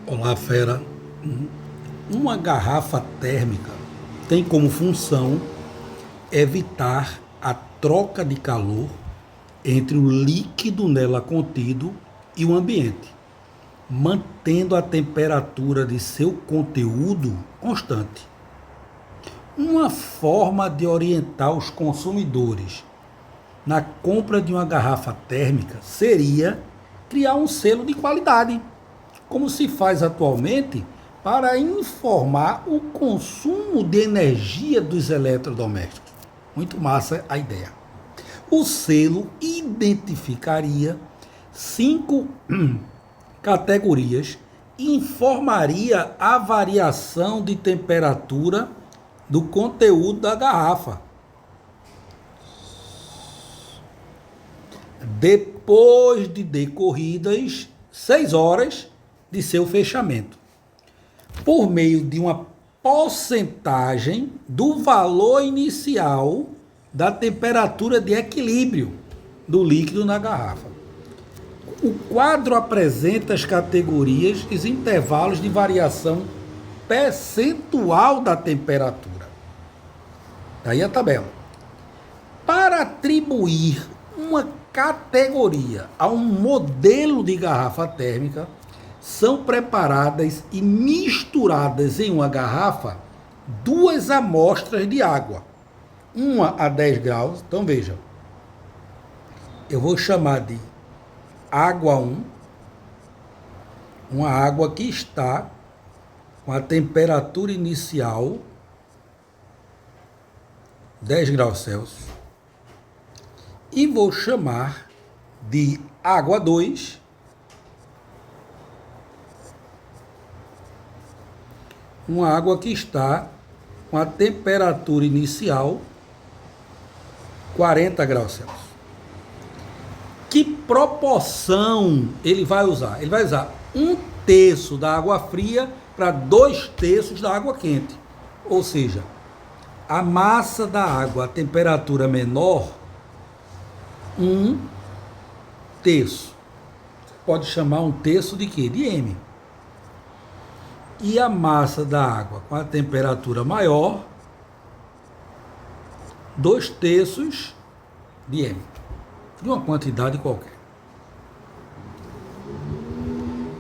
Olá, fera. Uma garrafa térmica tem como função evitar a troca de calor entre o líquido nela contido e o ambiente, mantendo a temperatura de seu conteúdo constante. Uma forma de orientar os consumidores na compra de uma garrafa térmica seria criar um selo de qualidade, como se faz atualmente para informar o consumo de energia dos eletrodomésticos. Muito massa a ideia. O selo identificaria 5 categorias e informaria a variação de temperatura do conteúdo da garrafa. Depois de decorridas 6 horas de seu fechamento, por meio de uma porcentagem do valor inicial da temperatura de equilíbrio do líquido na garrafa. O quadro apresenta as categorias e os intervalos de variação percentual da temperatura. Daí a tabela. Para atribuir uma categoria a um modelo de garrafa térmica, são preparadas e misturadas em uma garrafa 2 amostras de água, uma a 10 graus. Então veja, eu vou chamar de água 1, uma água que está com a temperatura inicial 10 graus Celsius, e vou chamar de água 2, uma água que está com a temperatura inicial 40 graus Celsius. Que proporção ele vai usar? Ele vai usar 1/3 da água fria para 2/3 da água quente. Ou seja, a massa da água a temperatura menor, 1/3. Você pode chamar 1/3 de quê? De M. E a massa da água com a temperatura maior, 2/3 de M, de uma quantidade qualquer.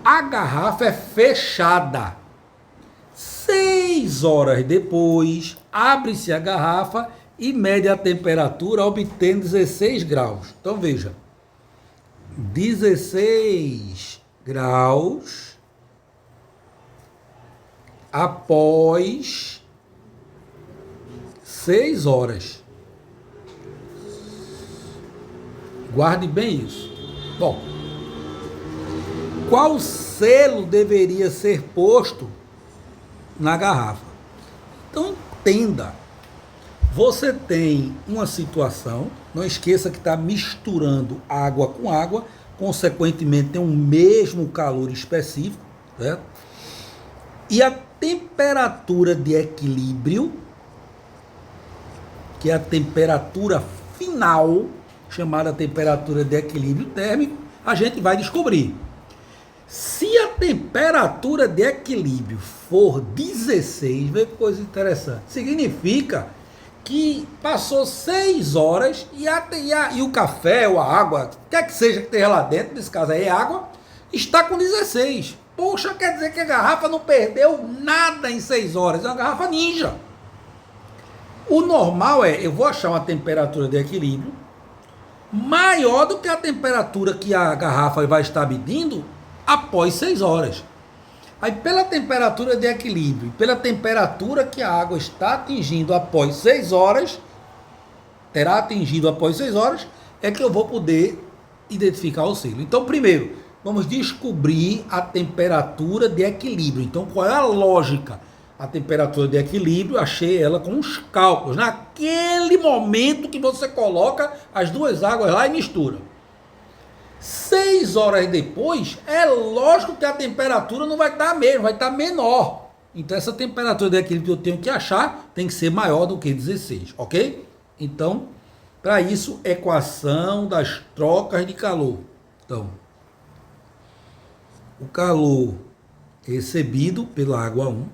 A garrafa é fechada. 6 horas depois, abre-se a garrafa e mede a temperatura, obtendo 16 graus. Então veja, 16 graus após 6 horas. Guarde bem isso. Bom, qual selo deveria ser posto na garrafa? Então entenda, você tem uma situação, não esqueça que está misturando água com água, consequentemente tem um mesmo calor específico, certo? E a temperatura de equilíbrio, que é a temperatura final, chamada temperatura de equilíbrio térmico, a gente vai descobrir. Se a temperatura de equilíbrio for 16, vê que coisa interessante, significa que passou 6 horas e o café ou a água, quer que seja que esteja lá dentro, nesse caso aí é água, está com 16. Poxa, quer dizer que a garrafa não perdeu nada em 6 horas, é uma garrafa ninja. O normal é, eu vou achar uma temperatura de equilíbrio maior do que a temperatura que a garrafa vai estar medindo após 6 horas. Aí pela temperatura de equilíbrio, pela temperatura que a água está atingindo após 6 horas, terá atingido após 6 horas, é que eu vou poder identificar o selo. Então primeiro, vamos descobrir a temperatura de equilíbrio. Então qual é a lógica? A temperatura de equilíbrio, achei ela com os cálculos, naquele momento que você coloca as 2 águas lá e mistura. 6 horas depois, é lógico que a temperatura não vai estar a mesma, vai estar menor. Então essa temperatura de equilíbrio que eu tenho que achar tem que ser maior do que 16, ok? Então, para isso, equação das trocas de calor. Então, o calor recebido pela água 1,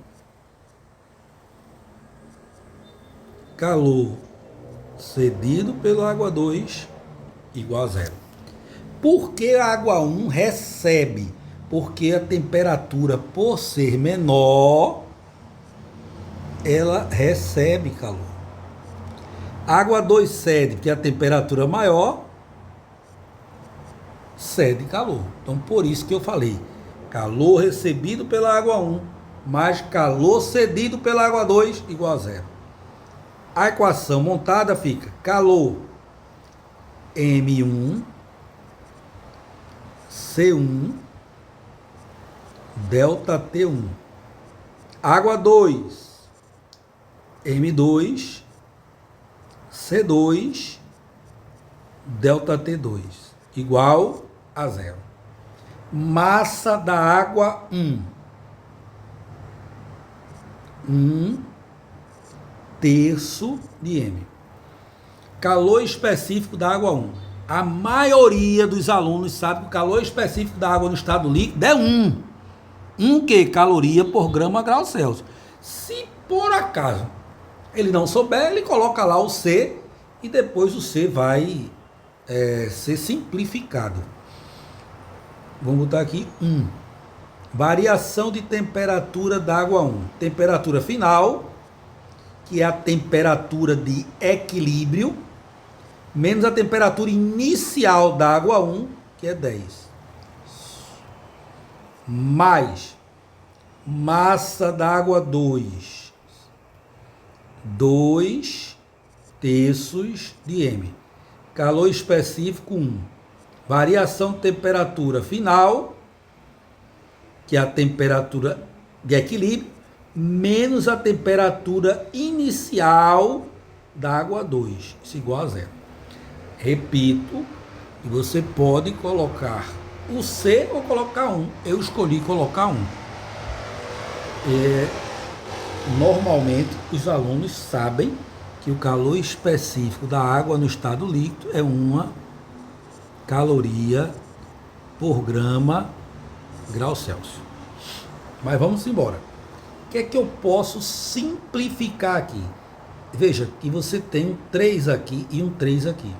calor cedido pela água 2 igual a zero. Por que a água 1 recebe? Porque a temperatura, por ser menor, ela recebe calor. A água 2 cede, porque a temperatura maior cede calor. Então, por isso que eu falei, calor recebido pela água 1 mais calor cedido pela água 2 igual a zero. A equação montada fica calor M1 C1 delta T1. Água 2 M2 C2 delta T2 igual a zero. Massa da água 1 terço de M. Calor específico da água 1. A maioria dos alunos sabe que o calor específico da água no estado líquido é 1. 1 que? Caloria por grama grau Celsius. Se por acaso ele não souber, ele coloca lá o C e depois o C vai ser simplificado. Vamos botar aqui 1. Variação de temperatura da água 1. Temperatura final, que é a temperatura de equilíbrio, menos a temperatura inicial da água 1, que é 10. Mais massa da água 2, 2 terços de M. Calor específico 1. Variação de temperatura final, que é a temperatura de equilíbrio, menos a temperatura inicial da água 2. Isso é igual a zero. Repito, e você pode colocar o C ou colocar 1. Eu escolhi colocar 1. Normalmente, os alunos sabem que o calor específico da água no estado líquido é 1 caloria por grama grau Celsius. Mas vamos embora. O que é que eu posso simplificar aqui? Veja que você tem um 3 aqui e um 3 aqui.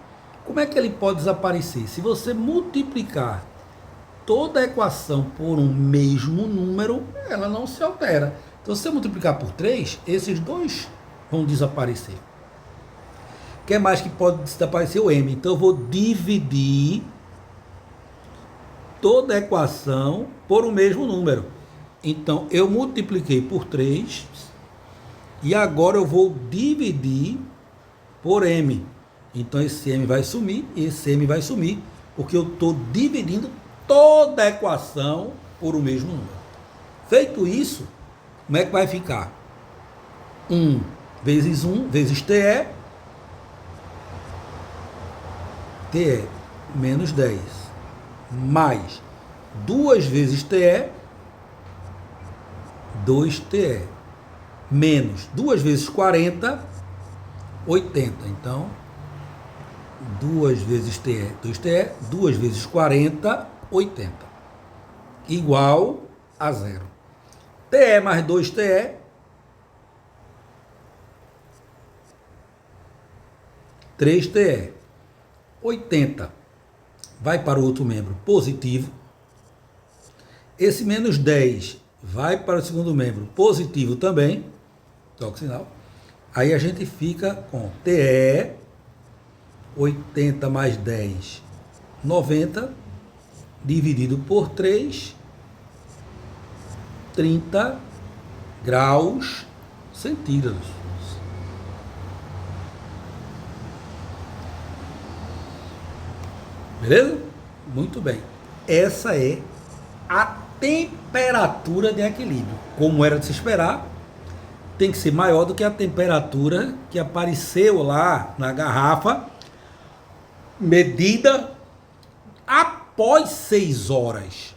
Como é que ele pode desaparecer? Se você multiplicar toda a equação por um mesmo número, ela não se altera. Então, se você multiplicar por 3, esses dois vão desaparecer. O que mais que pode desaparecer? O M. Então, eu vou dividir toda a equação por um mesmo número. Então, eu multipliquei por 3 e agora eu vou dividir por M. Então, esse M vai sumir e esse M vai sumir, porque eu estou dividindo toda a equação por o mesmo número. Feito isso, como é que vai ficar? 1 vezes 1 vezes TE, TE menos 10, mais 2 vezes TE, 2TE, menos 2 vezes 40, 80. Então, 2 vezes TE, 2TE, 2 vezes 40, 80. Igual a zero. TE mais 2TE, 3TE. 80 vai para o outro membro positivo. Esse menos 10 vai para o segundo membro positivo também. Toca o sinal. Aí a gente fica com TE, 80 mais 10, 90, dividido por 3, 30 graus centígrados. Beleza? Muito bem. Essa é a temperatura de equilíbrio. Como era de se esperar, tem que ser maior do que a temperatura que apareceu lá na garrafa, medida após 6 horas.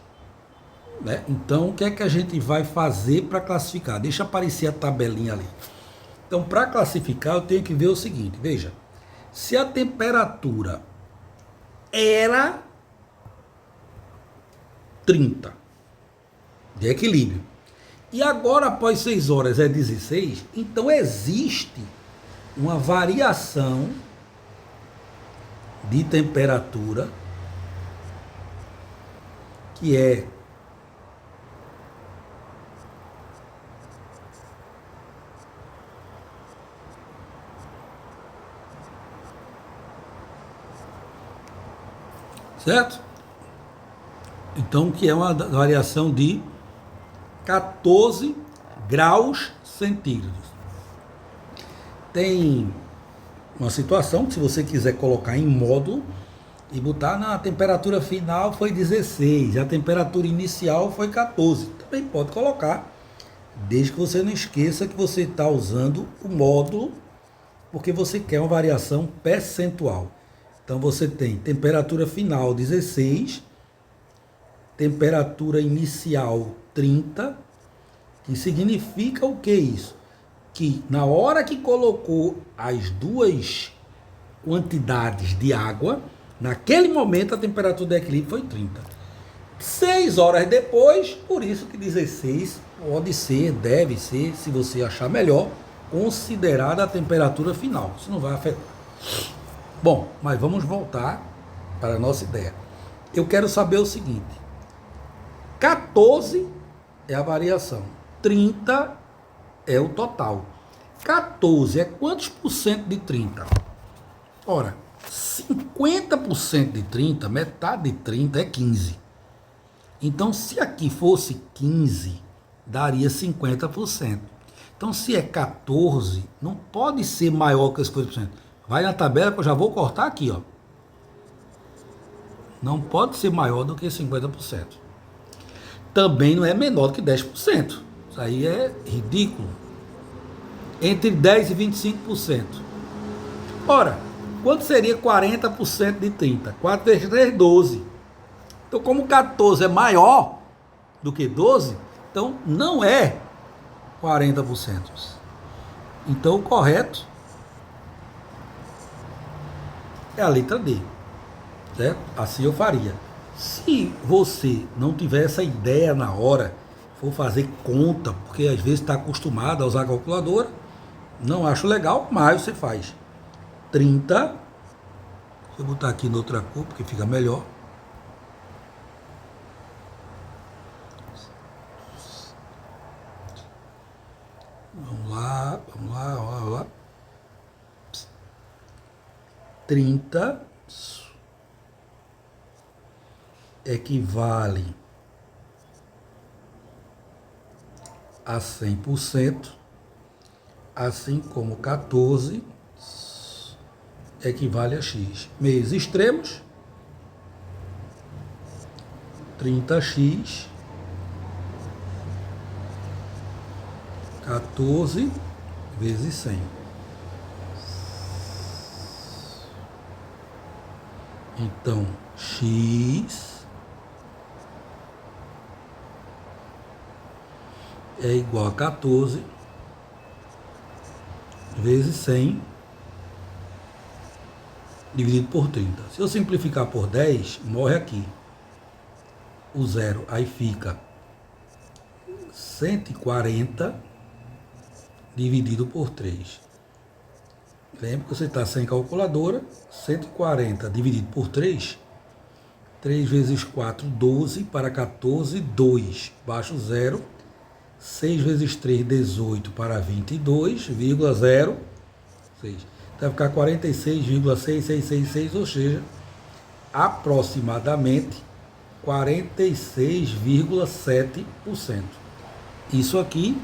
Né? Então, o que é que a gente vai fazer para classificar? Deixa aparecer a tabelinha ali. Então, para classificar, eu tenho que ver o seguinte. Veja, se a temperatura era 30, de equilíbrio. E agora, após 6 horas é 16, então existe uma variação de temperatura que é certo? Então, que é uma variação de 14 graus centígrados. Tem uma situação que, se você quiser colocar em módulo e botar na temperatura final foi 16, a temperatura inicial foi 14. Também pode colocar, desde que você não esqueça que você está usando o módulo, porque você quer uma variação percentual. Então você tem temperatura final 16, temperatura inicial 30, que significa o que isso? Que na hora que colocou as duas quantidades de água, naquele momento a temperatura do equilíbrio foi 30. 6 horas depois, por isso que 16 pode ser, deve ser, se você achar melhor, considerada a temperatura final. Isso não vai afetar. Bom, mas vamos voltar para a nossa ideia. Eu quero saber o seguinte: 14 é a variação, 30 é o total. 14 é quantos por cento de 30? Ora, 50% de 30, metade de 30 é 15. Então, se aqui fosse 15, daria 50%. Então, se é 14, não pode ser maior que 50%. Vai na tabela que eu já vou cortar aqui, ó. Não pode ser maior do que 50%. Também não é menor do que 10%. Isso aí é ridículo. Entre 10% e 25%. Ora, quanto seria 40% de 30? 4 vezes 3, 12. Então, como 14 é maior do que 12, então não é 40%. Então, o correto é a letra D. Certo? Assim eu faria. Se você não tiver essa ideia na hora, for fazer conta, porque às vezes está acostumado a usar a calculadora, não acho legal, mas você faz 30. Deixa eu botar aqui na outra cor, porque fica melhor. Vamos lá. 30 equivale a 100%, assim como 14 equivale a X. Meios extremos, 30x, 14 vezes 100. Então, X é igual a 14 vezes 100 dividido por 30. Se eu simplificar por 10, morre aqui o zero. Aí fica 140 dividido por 3. Lembra que você está sem calculadora. 140 dividido por 3. 3 vezes 4, 12. Para 14, 2. Baixo 0. 6 vezes 3, 18. Para 22,06. Vai ficar 46,6666, ou seja, aproximadamente 46,7%. Isso aqui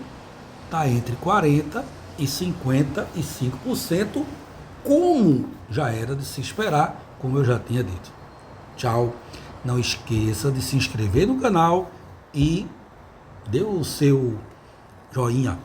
está entre 40% e 55%, como já era de se esperar, como eu já tinha dito. Tchau. Não esqueça de se inscrever no canal e dê o seu joinha.